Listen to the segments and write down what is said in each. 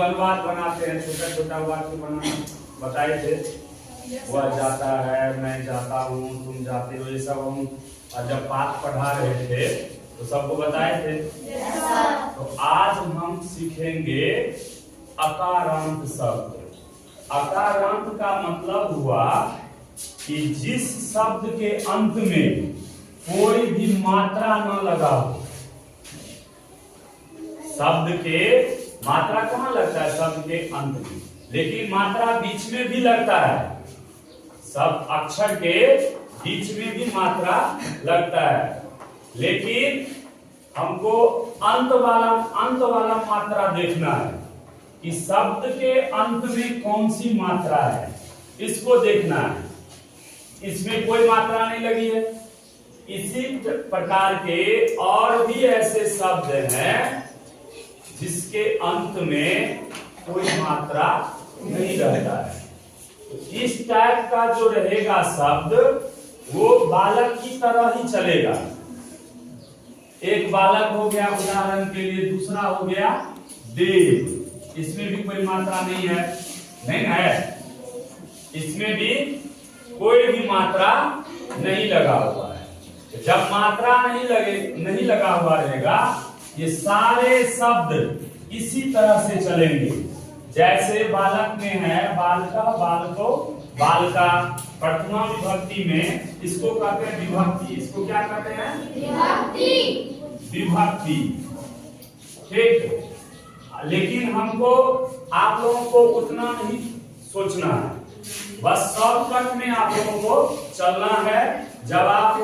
लोग अनुवाद बनाते हैं, छोटा छोटा वाक्य बनाना बताए थे। वह जाता है, मैं जाता हूँ, तुम जाते हो, ये सब हम जब पाठ पढ़ा रहे थे तो सबको बताए थे। तो आज हम सीखेंगे अकारांत शब्द। अकारांत का मतलब हुआ कि जिस शब्द के अंत में कोई भी मात्रा न लगा हो। शब्द के मात्रा कहाँ लगता है? शब्द के अंत में, लेकिन मात्रा बीच में भी लगता है। शब्द अक्षर के बीच में भी मात्रा लगता है, लेकिन हमको अंत वाला मात्रा देखना है कि शब्द के अंत में कौन सी मात्रा है, इसको देखना है। इसमें कोई मात्रा नहीं लगी है। इसी प्रकार के और भी ऐसे शब्द हैं जिसके अंत में कोई मात्रा नहीं रहता है। तो इस टाइप का जो रहेगा शब्द वो बालक की तरह ही चलेगा। एक बालक हो गया उदाहरण के लिए, दूसरा हो गया देव। इसमें भी कोई मात्रा नहीं है, नहीं है, इसमें भी कोई भी मात्रा नहीं लगा हुआ है। जब मात्रा नहीं लगा हुआ रहेगा, ये सारे शब्द इसी तरह से चलेंगे। जैसे बालक में है बालका, बालको, बालका। प्रथमा विभक्ति में इसको कहते हैं विभक्ति। इसको क्या कहते हैं? विभक्ति। ठीक, लेकिन हमको आप लोगों को उतना नहीं सोचना है, बस शॉर्टकट में आप लोगों को चलना है। जब आप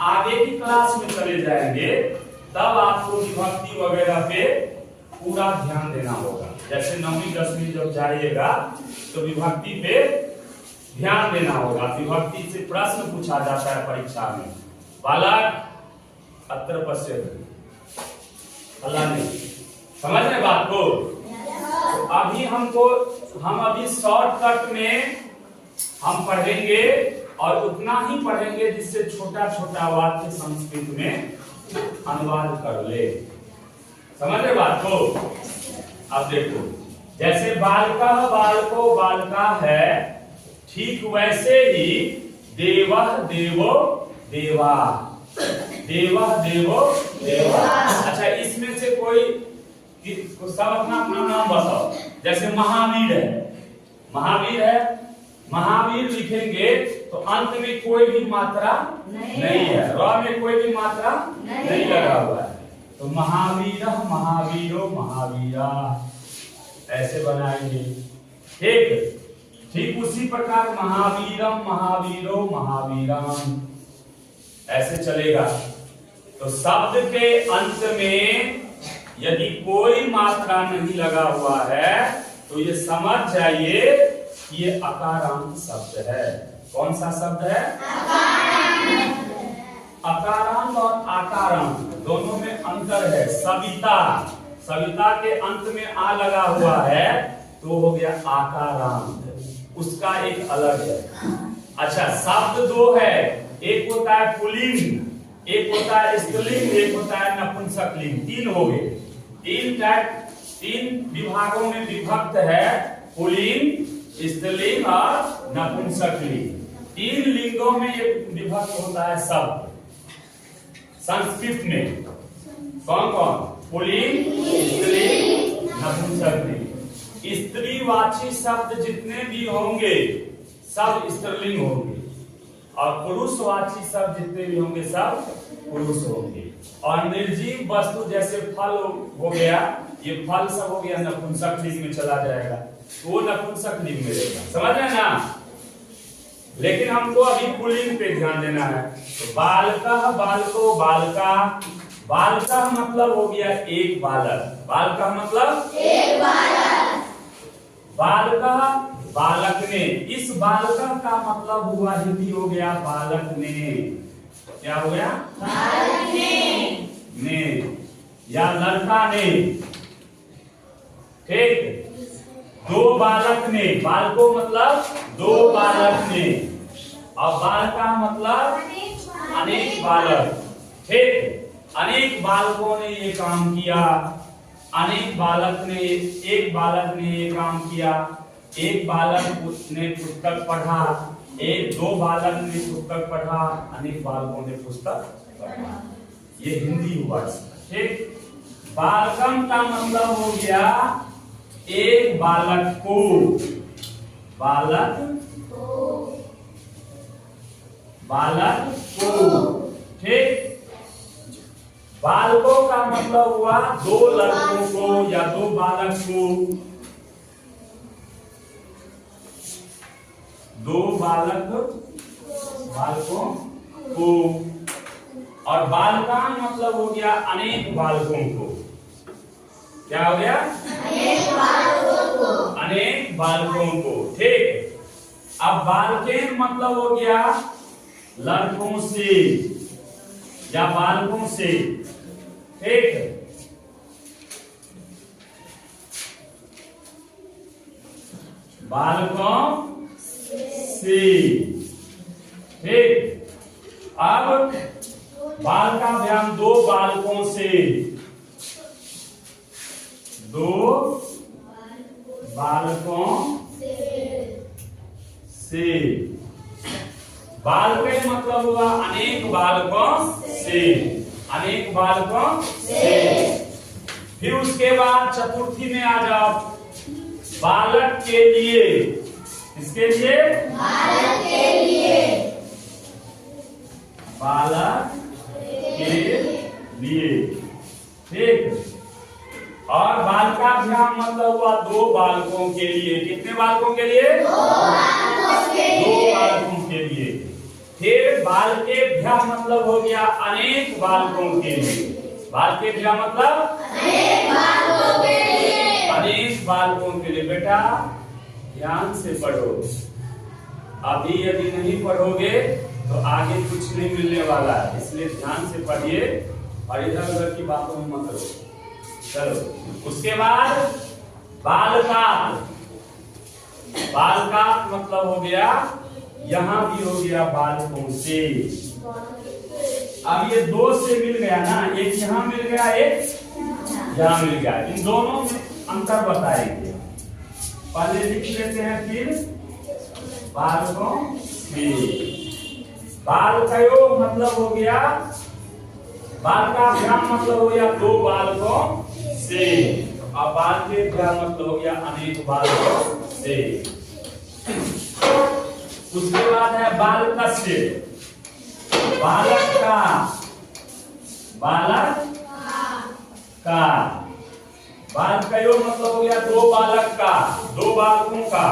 आगे की क्लास में चले जाएंगे तब आपको विभक्ति वगैरह पे पूरा ध्यान देना होगा। जैसे 9वीं 10वीं जब जाइएगा तो विभक्ति पे ध्यान देना होगा। विभक्ति से प्रश्न पूछा जाता है परीक्षा में। बालक अत्र पश्यति, फलाने। समझ रहे बात को? तो अभी हम अभी शॉर्टकट में हम पढ़ेंगे और उतना ही पढ़ेंगे जिससे छोटा छोटा वाक्य संस्कृत में अनुवाद कर ले। समझ रहे बात को? अब देखो, जैसे बालका, बालको, बालका है, ठीक वैसे ही देवः, देवो, देवा, देवः, देवो, देवा। अच्छा, इसमें से कोई सब अपना अपना नाम बताओ। जैसे महावीर है, महावीर है, महावीर लिखेंगे तो अंत में कोई भी मात्रा नहीं है, र में कोई भी मात्रा नहीं लगा हुआ है। तो महावीर, महावीरो, महावीरा, ऐसे बनाएंगे। ठीक उसी प्रकार महावीरम, महावीरो, महावीरम, ऐसे चलेगा। तो शब्द के अंत में यदि कोई मात्रा नहीं लगा हुआ है तो ये समझ जाइए कि ये अकारांत शब्द है। कौन सा शब्द है? अकारांत और आकारांत दोनों में अंतर है। सविता, सविता के अंत में आ लगा हुआ है तो हो गया आकारांत, उसका एक अलग है। अच्छा, शब्द दो है, एक होता है पुल्लिंग, एक होता है स्त्रीलिंग, एक होता है नपुंसकलिंग। तीन हो गए। तीन विभागों में विभक्त है, पुल्लिंग, स्त्रीलिंग और नपुंसकलिंग। तीन लिंगों में एक विभक्त होता है शब्द संस्कृत में। कौन कौन? पुल्लिंग, स्त्रीलिंग, नपुंसकलिंग। स्त्रीवाची शब्द जितने भी होंगे सब स्त्रीलिंग होंगे, और पुरुषवाची शब्द जितने भी होंगे सब पुरुष होंगे। और निर्जीव वस्तु जैसे फल हो गया, ये फल सब हो गया नपुंसकलिंग में चला जाएगा, तो वो नपुंसकलिंग में रहेगा। समझ रहे ना? लेकिन हमको अभी पुल्लिंग पे ध्यान देना है। तो बालका, बालको, बालका। बालका मतलब हो गया एक बालक। बालका मतलब एक बालक। बालका, बालक ने। इस बालका का मतलब हुआ, हिंदी हो गया बालक ने। क्या हो गया? बालक ने या लड़का ने। ठीक, दो बालक ने। बालको मतलब दो बालक ने, और बालका मतलब अनेक बालक। ठीक, अनेक बालकों ने ये काम किया। अनेक बालक ने, एक बालक ने ये काम किया, एक बालक ने पुस्तक पढ़ा, दो बालक ने पुस्तक पढ़ा, अनेक बालकों ने पुस्तक पढ़ा। ये हिंदी हुआ इसका, ठीक। बालकम का मतलब हो गया एक बालक को, बालक को, ठीक। बालकों का मतलब हुआ दो लड़कों को या दो बालक को, दो बालकों को। और बालकान मतलब हो गया अनेक बालकों को। क्या हो गया? अनेक बालकों को, ठीक। अब बालकेन मतलब हो गया लड़कों से या बालकों से, ठीक। बालकों से, ठीक। अब बाल का ध्यान दो बालकों से, दो बालकों से। बाल का मतलब हुआ अनेक बालकों से, अनेक बालकों से। फिर उसके बाद चतुर्थी में आ जाओ, बालक के लिए। किसके लिए? बालक के लिए, बालक के लिए, ठीक। और बालकाभ्याम मतलब हुआ दो बालकों के लिए। कितने बालकों के लिए? दो बालकों के लिए। फिर बालकेभ्या मतलब हो गया अनेक बालकों के लिए। बालकेभ्या मतलब अनेक बालकों के लिए, अनेक बालकों के लिए। बेटा ध्यान से पढ़ो, अभी यदि नहीं पढ़ोगे तो आगे कुछ नहीं मिलने वाला है, इसलिए ध्यान से पढ़िए और इधर उधर की बातों में मत रहो। चलो उसके बाद बालकात। बालकात मतलब हो गया, यहां भी हो गया बालकों से। अब ये दो से मिल गया ना, एक यहां मिल गया, एक यहां मिल गया। इन दोनों में अंतर बताएंगे। पहले लिख लेते हैं, फिर बालकों से। बालकयो मतलब हो गया, बालकाभ्याम मतलब हो गया दो बालकों से, और बालकेभ्याम मतलब हो गया अनेक बालकों से। उसके बाद है बालकस्य, बालक का, बालक का। बालकयो मतलब हो गया दो बालक का, दो बालकों का।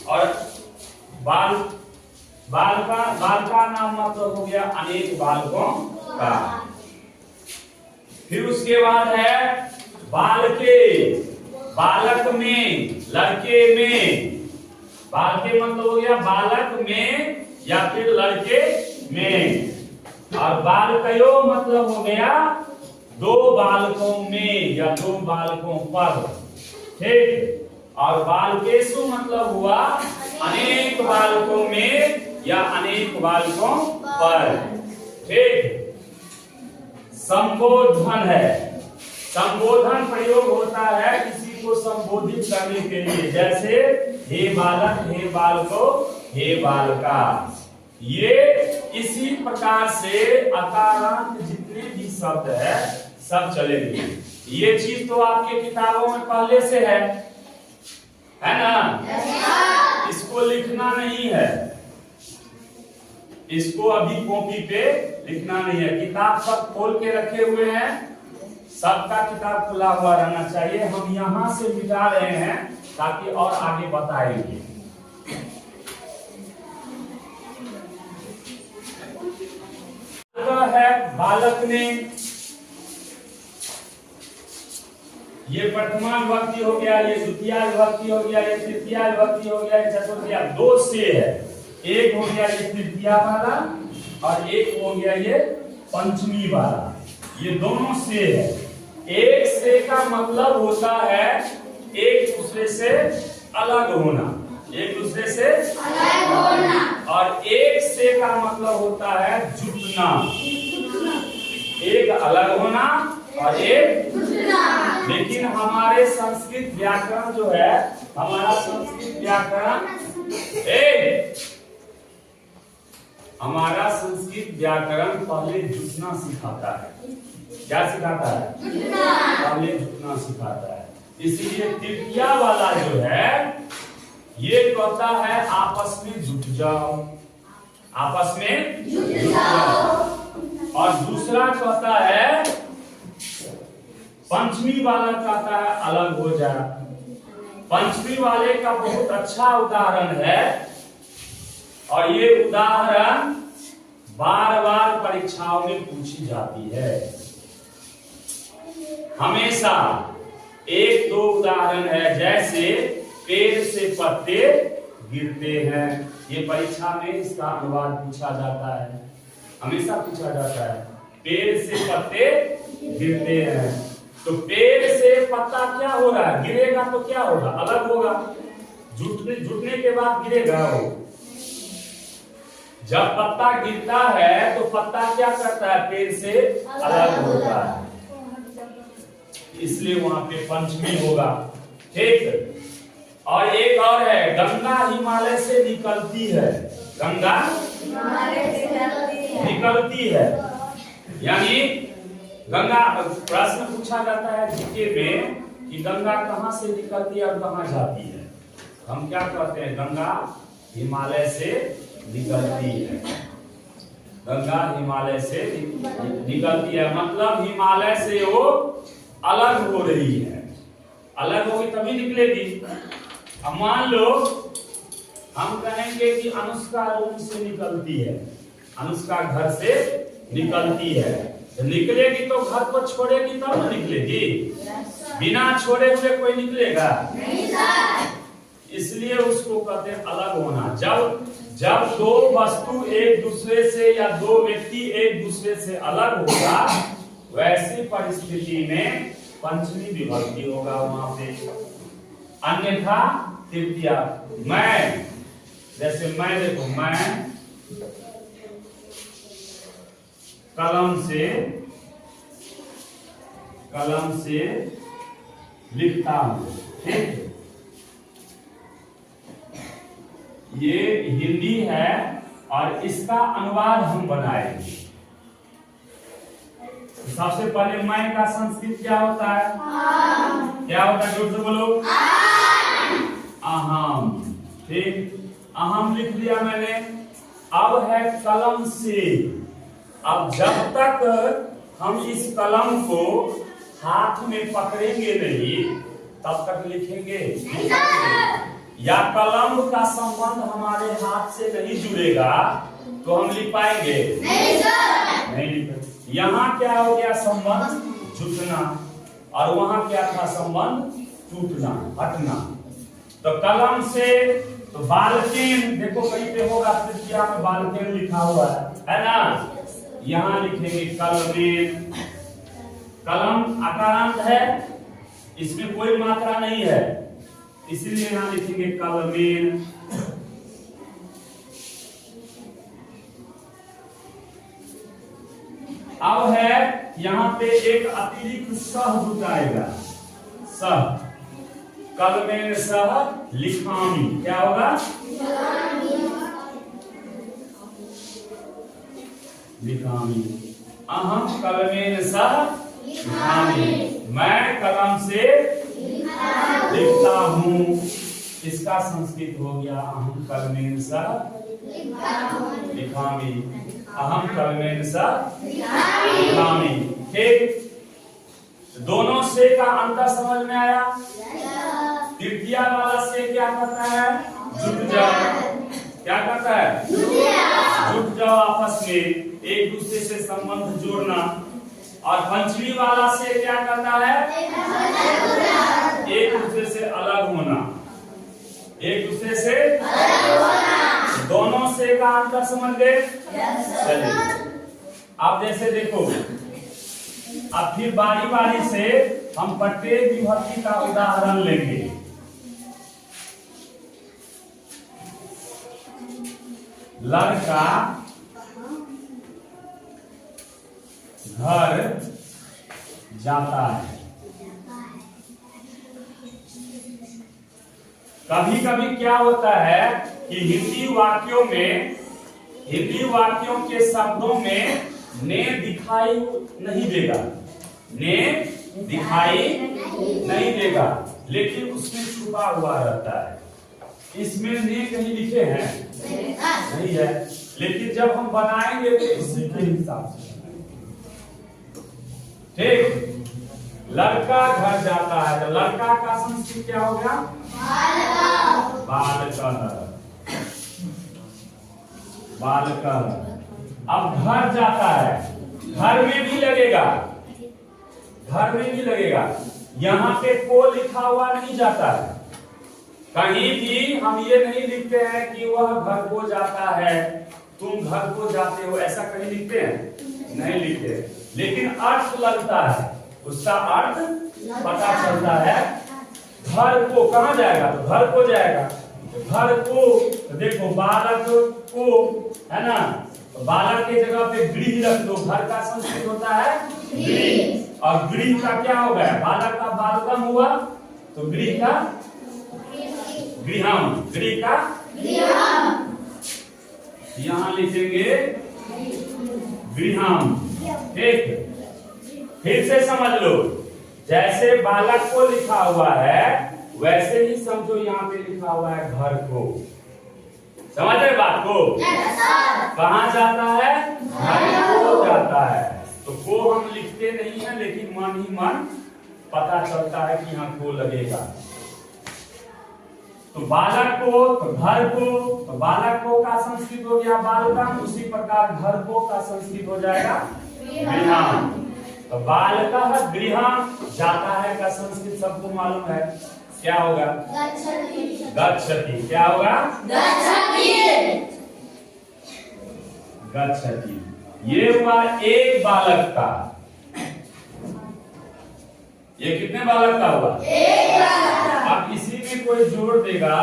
और बालका नाम मतलब हो गया अनेक बालकों का। फिर उसके बाद है बालके, बालक में, लड़के में। बालके मतलब हो गया बालक में या फिर लड़के में। और बालकयो मतलब हो गया दो बालकों में या दो बालकों पर, ठीक। और बालकेशु मतलब हुआ अनेक बालकों में या अनेक बालकों पर, ठीक। संबोधन है, संबोधन प्रयोग होता है किसी को संबोधित करने के लिए, जैसे हे बालक, हे बालको, हे बालका। ये इसी प्रकार से अकारांत जितने भी शब्द है सब चलेंगे। ये चीज तो आपके किताबों में पहले से है ना? इसको लिखना नहीं है, इसको अभी कॉपी पे लिखना नहीं है। किताब सब खोल के रखे हुए हैं, सबका किताब खुला हुआ रहना चाहिए। हम यहां से मिटा रहे हैं ताकि और आगे बताएंगे। है बालक ने, ये प्रथमा विभक्ति हो गया, ये द्वितीय विभक्ति हो गया, ये तृतीय विभक्ति हो गया, ये चतुर्थी। दो से है, एक हो गया ये तृतीय वाला और एक हो गया ये पंचमी वाला। ये दोनों से है। एक से का मतलब होता है एक दूसरे से अलग होना, एक दूसरे से अलग होना। और एक से का मतलब होता है जुटना, एक अलग होना और एक लेकिन हमारे संस्कृत व्याकरण जो है, हमारा संस्कृत व्याकरण हमारा संस्कृत व्याकरण पहले जुटना सिखाता है। क्या सिखाता है? पहले जुटना सिखाता है। इसलिए तृतीया वाला जो है ये कहता है आपस में जुट जाओ, आपस में जुट जाओ। और दूसरा कहता है, पंचमी वाला कहता है अलग हो जाए। पंचमी वाले का बहुत अच्छा उदाहरण है और ये उदाहरण बार बार परीक्षाओं में पूछी जाती है। हमेशा एक दो उदाहरण है, जैसे पेड़ से पत्ते गिरते हैं, ये परीक्षा में इसका अनुवाद पूछा जाता है, हमेशा पूछा जाता है। पेड़ से पत्ते गिरते हैं, तो पेड़ से पत्ता क्या हो रहा है? गिरेगा तो क्या होगा? अलग होगा। जुटने के बाद गिरेगा वो। जब पत्ता गिरता है तो पत्ता क्या करता है? पेड़ से अलग होता है, इसलिए वहां पे पंचमी होगा। ठीक। और एक और है, गंगा हिमालय से निकलती है। गंगा निकलती है, यानी गंगा, प्रश्न पूछा जाता है जीके में कि गंगा कहां से निकलती है और कहां जाती है। हम क्या कहते हैं? गंगा हिमालय से निकलती है। गंगा हिमालय से निकलती है, मतलब हिमालय से वो अलग हो रही है। अलग होगी तभी निकलेगी। अब मान लो हम कहेंगे कि अनुष्का रूम से निकलती है, अनुष्का घर से निकलती है, तो निकलेगी तो घर को छोड़ेगी तब ना निकलेगी। बिना छोड़े हुए कोई निकलेगा नहीं सर। इसलिए उसको कहते हैं अलग होना। जब दो वस्तु एक दूसरे से या दो व्यक्ति एक दूसरे से अलग होगा, वैसी परिस्थिति में पंचमी विभक्ति होगा वहां पे। अन्यथा तृतीया। मैं, जैसे मैं, देखो मैं कलम से लिखता हूं। ठीक, ये हिंदी है और इसका अनुवाद हम बनाएंगे। सबसे पहले मैं का संस्कृत क्या होता है? क्या होता है? जोर से बोलो। अहम। ठीक, अहम लिख दिया मैंने। अब है कलम से। अब जब तक हम इस कलम को हाथ में पकड़ेंगे नहीं तब तक लिखेंगे नहीं। या कलम का संबंध हमारे हाथ से नहीं जुड़ेगा तो हम लिख पाएंगे नहीं लिख। यहाँ क्या हो गया? संबंध जुटना, और वहां क्या था? संबंध टूटना, हटना। तो कलम से, तो बालकेन, देखो कहीं पे होगा तृतीया में बालकेन लिखा हुआ है ना? यहाँ लिखेंगे कलमेन। कलम अकारांत है, इसमें कोई मात्रा नहीं है, इसीलिए यहाँ लिखेंगे कलमेन। अब है यहाँ पे एक अतिरिक्त सह जुटाएगा। सह, कलमेन सह लिखामी। क्या होगा? लिखामी। अहम कलमेन सह लिखामी। मैं कलम से लिखता हूँ। इसका संस्कृत हो गया अहम कलमेन सह लिखामी। अहम कलमेन सह लिखामी। ठीक, दोनों से का अंतर समझ में आया? तृतीया वाला से क्या करता है? जुट जाओ। क्या करता है? जुट जाओ, आपस में एक दूसरे से संबंध जोड़ना। और पंचमी वाला से क्या करता है? एक दूसरे से अलग होना। एक दूसरे से दोनों से का अंतर समझ गए? चलिए, अब जैसे देखो, अब फिर बारी बारी से हम प्रत्येक विभक्ति का उदाहरण लेंगे। लड़का घर जाता है। कभी कभी क्या होता है कि हिंदी वाक्यों के शब्दों में ने दिखाई नहीं देगा, ने दिखाई नहीं देगा, लेकिन उसमें छुपा हुआ रहता है। इसमें ने कहीं लिखे हैं नहीं है, लेकिन जब हम बनाएंगे तो इसी के हिसाब से। ठीक, लड़का घर जाता है तो लड़का का संस्कृत क्या हो गया? बालकः। अब घर जाता है, घर में भी लगेगा, यहाँ पे को लिखा हुआ नहीं जाता है। कहीं भी हम ये नहीं लिखते हैं कि वह घर को जाता है, तुम घर को जाते हो, ऐसा कहीं लिखते हैं? नहीं लिखते। लेकिन अर्थ लगता है, उसका अर्थ पता चलता है। घर को कहाँ जाएगा? तो घर को जाएगा। घर को तो देखो बालक को है ना, तो बालक के जगह पे गृह रख दो, घर का संस्कृत होता है गृह, और गृह का क्या हो गया? बालक का बालकम हुआ, तो गृह का गृहम, गृह का गृहम, यहाँ लिखेंगे गृहम। ठीक, फिर से समझ लो, जैसे बालक को लिखा हुआ है वैसे ही समझो यहाँ पे लिखा हुआ है घर को। समझ रहे बात को? कहाँ जाता है? घर को जाता है। तो को हम लिखते नहीं है, लेकिन मन ही मन पता चलता है कि यहाँ को लगेगा। तो बालक को, तो घर को, तो बालक को का संस्कृत हो गया बालकम, उसी प्रकार घर को का संस्कृत हो जाएगा गृहम। तो बालकः गृहम जाता है का संस्कृत सबको मालूम है, क्या होगा? गच्छति। क्या होगा? गच्छति। ये हुआ एक बालक का। ये कितने बालक का हुआ? एक बालक का। अब इसी में कोई जोड़ देगा,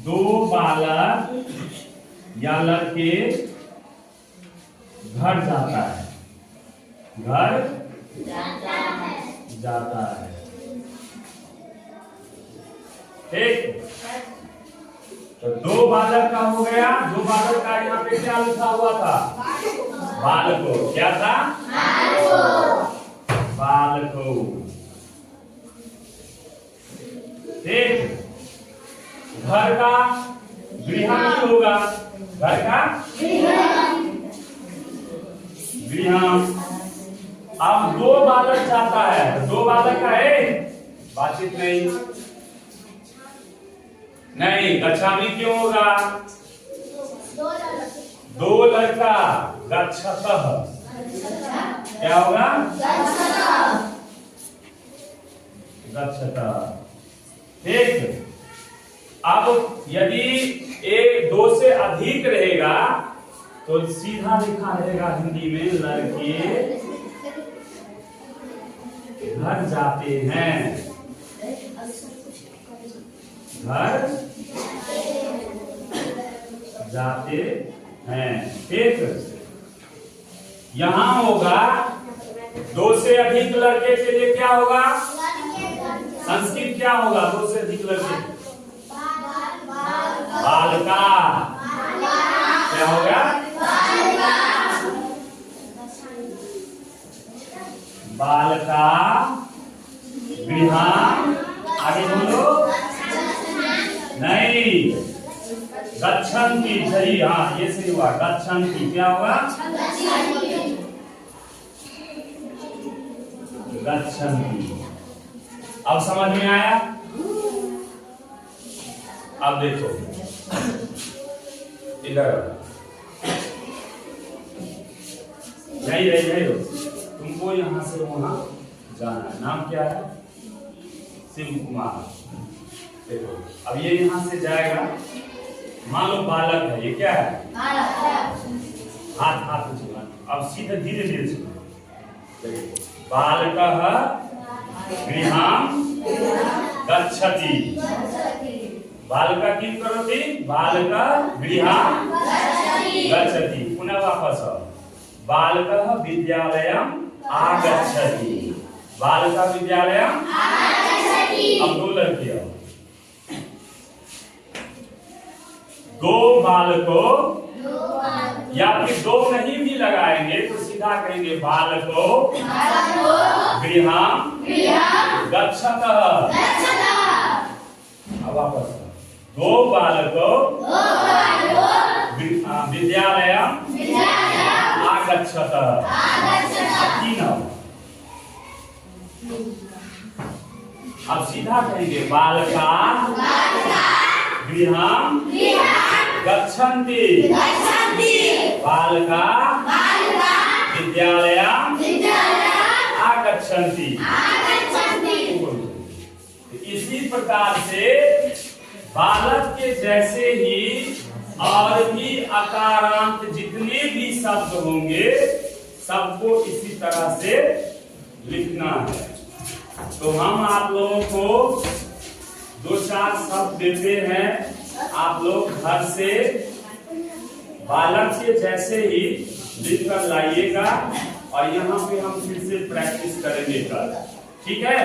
दो बालक या लड़के घर जाता है, घर जाता है। ठीक, तो दो बालक का हो गया। दो बालक का यहाँ पे क्या लिखा हुआ था? बालको। क्या था? बालको। ठीक, घर का गृहम ही होगा, घर का गृहम। अब दो बालक जाता है, दो बालक का है बातचीत नहीं, गच्छामि क्यों होगा? दो लड़का गच्छतः। क्या होगा? गच्छतः। ठीक, अब यदि एक दो से अधिक रहेगा तो सीधा लिखा रहेगा हिंदी में, लड़के घर जाते हैं, घर जाते हैं। ठीक, यहां होगा दो से अधिक लड़के के लिए क्या होगा? संस्कृत क्या होगा? दो से अधिक लड़के बालका। क्या होगा? बालका गृहम। आगे बोलो। नहीं, गच्छन्ति। सही, हाँ ये सही हुआ, गच्छन्ति। क्या होगा? गच्छन्ति। अब समझ में आया? अब देखो इधर, यही रहो, तुमको यहाँ से वहां जाना है। नाम क्या है? शिव कुमार। देखो अब ये यहाँ से जाएगा, मान लो बालक है, ये क्या है? हाथ हाथ चला। अब सीधे धीरे धीरे चला। बालकः गृहं गच्छति। बालका किं करोति? बालकः गृहं गच्छति। पुनः वापस बालकः विद्यालयं आगच्छति। बालका विद्यालयम आगच्छति। अब दो लड़कियां, दो बालकों, या फिर दो नहीं भी लगाएंगे तो सीधा कहेंगे बालकों गृहं गच्छतः। अब वापस, दो बालकों विद्यालयम आगच्छतः। तीन, अब सीधा कहेंगे बालका गृहं गच्छन्ति। बालका विद्यालयम आगच्छन्ति। इसी प्रकार से बालक के जैसे ही और भी अकारांत जितने भी शब्द होंगे सबको इसी तरह से लिखना है। तो हम आप लोगों को 2-4 शब्द देते हैं, आप लोग घर से बालक के जैसे ही लिखकर लाइएगा और यहाँ पे हम फिर से प्रैक्टिस करेंगे कल, ठीक है।